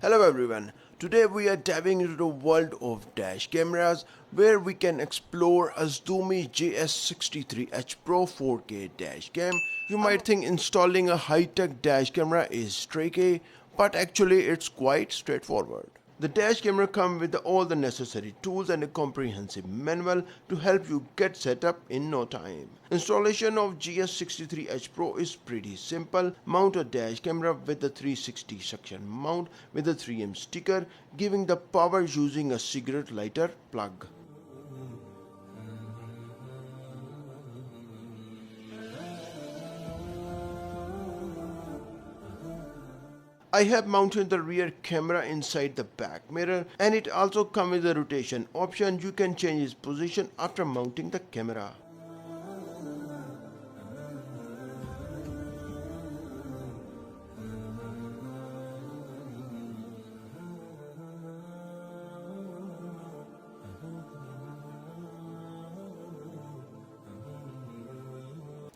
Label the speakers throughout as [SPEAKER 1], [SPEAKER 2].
[SPEAKER 1] Hello everyone, today we are diving into the world of dash cameras where we can explore AZDOME GS63H Pro 4K dash cam. You might think installing a high-tech dash camera is tricky, but actually it's quite straightforward. The dash camera comes with all the necessary tools and a comprehensive manual to help you get set up in no time. Installation of GS63H Pro is pretty simple. Mount a dash camera with a 360 suction mount with a 3M sticker, giving the power using a cigarette lighter plug. I have mounted the rear camera inside the back mirror, and it also comes with a rotation option. You can change its position after mounting the camera.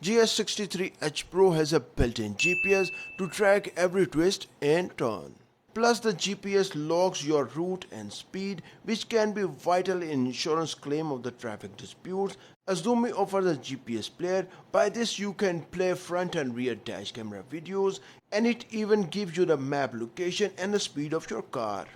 [SPEAKER 1] GS63H Pro has a built-in GPS to track every twist and turn. Plus, the GPS logs your route and speed, which can be vital in insurance claim of the traffic disputes. AZDOME offers a GPS player. By this, you can play front and rear dash camera videos, and it even gives you the map location and the speed of your car.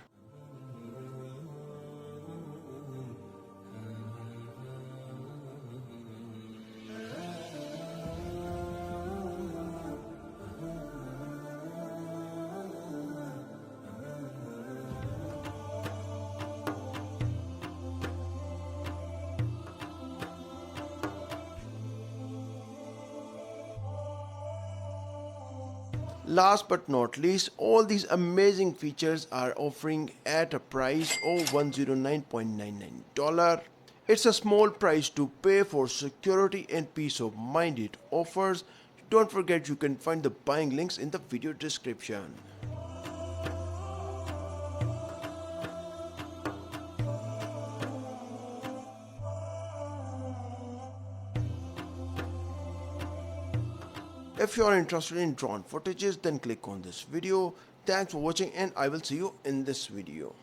[SPEAKER 1] Last but not least, all these amazing features are offering at a price of $109.99. It's a small price to pay for security and peace of mind it offers. Don't forget you can find the buying links in the video description. If you are interested in drone footages, then click on this video. Thanks for watching, and I will see you in this video.